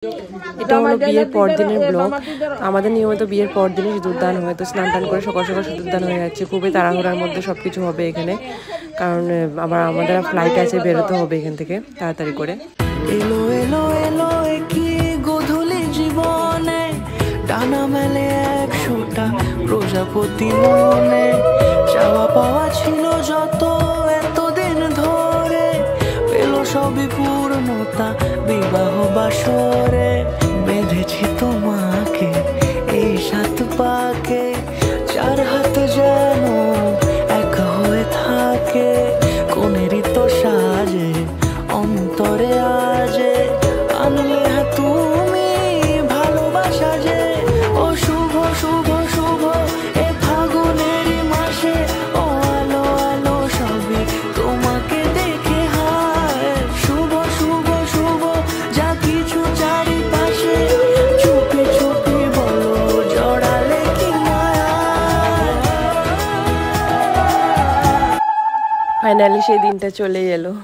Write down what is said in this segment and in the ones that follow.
এটা হলো বিয়ের পর দিনের ব্লগ। আমাদের নিয়মিত বিয়ের পর দিনে সিঁদুরদান হয়, তো স্নান টান করে সকাল সকাল সিঁদুরদান হয়ে যাচ্ছে। খুবই তাড়াহুড়ার মধ্যে সবকিছু হবে এখানে, কারণ আবার আমাদের ফ্লাইট আছে, বেরোতে হবে এখান থেকে তাড়াতাড়ি করে। এলো এলো এলো কি গোধূলি জীবনে, ডানা মেলে 100টা প্রজাপতি মনে। চাওয়া পাওয়া ছিল যত এতদিন ধরে, পেল সবই পূর্ণতা বিবাহ বাসরে। বেঁধেছি তোমাকে এই 7 পাকে, 4 হাত যেন এক হয়ে থাকে। কোনেরই তো সাজে অন্তরে আজে, আনলে তুমি ভালোবাসা যে। ও শুভ শুভ শুভ এ ফাগুনেরই মাসে, ও আলো আলো সবই তোমাকে দেখে হায়। শুভ শুভ শুভ যা কিছু চারিপাশে, চুপি চুপি বলো জড়ালে কি মায়া। ফাইনালি সেই দিনটা চলে এলো।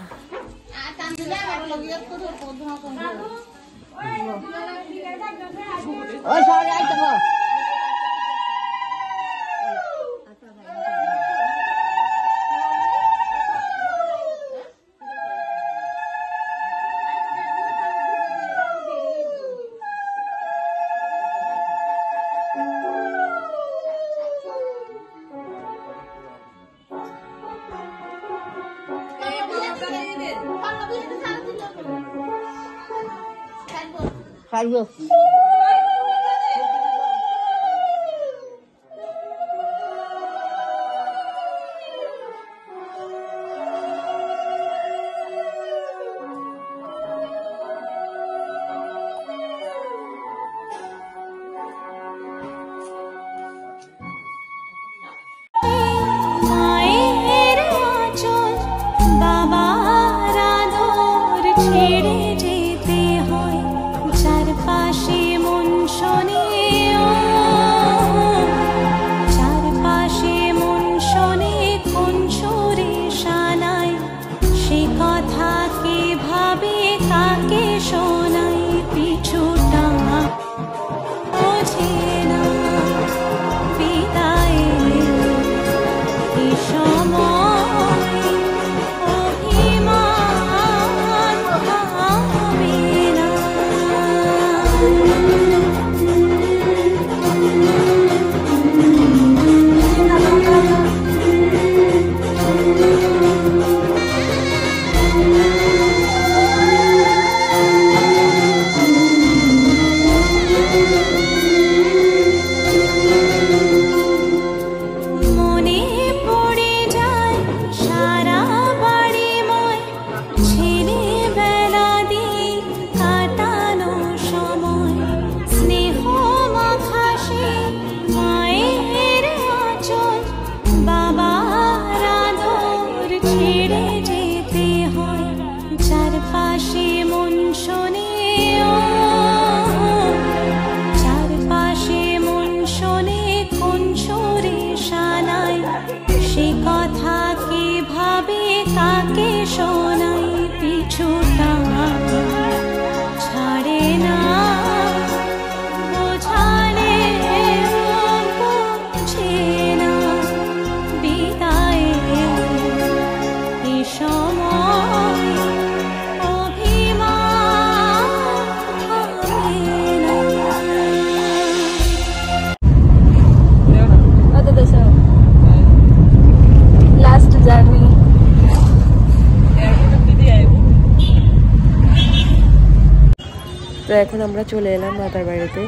তো এখন আমরা চলে এলাম মাতার বাড়িতে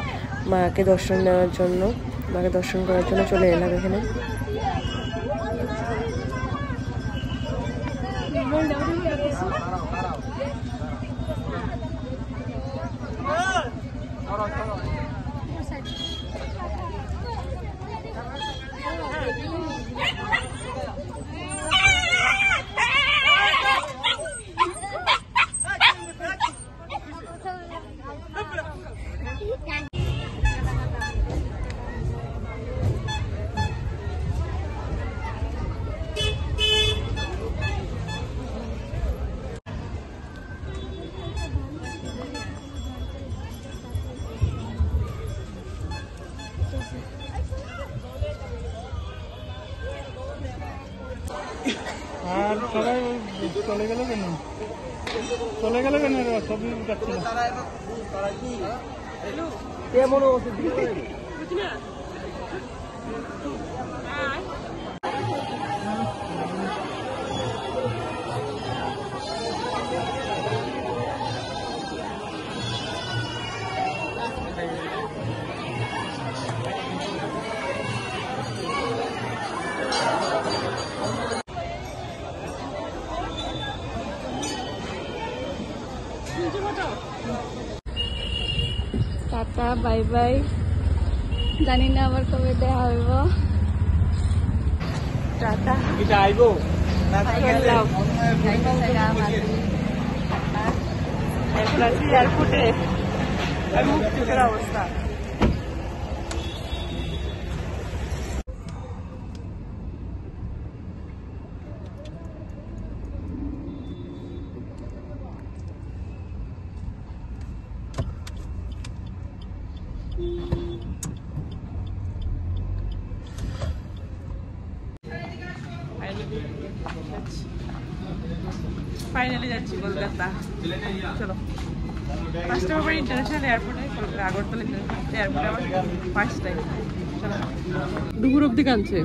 মাকে দর্শন নেওয়ার জন্য, মাকে দর্শন করার জন্য চলে এলাম এখানে। আর সবাই চলে গেল কেন ছবি উঠাচ্ছিল টাটা বাই বাই, জানি না আবার কবে দেখা হইব। টাটা এয়ারপোর্টে মুক্তির অবস্থা। ফাইনালি যাচ্ছি কলকাতা। চলো, ফার্স্ট টাইম আবার ইন্টারন্যাশনাল এয়ারপোর্টে, আগরতলা এয়ারপোর্টে আমার ফার্স্ট টাইম। চলো, দুপুর অব্দি কাঁদছে।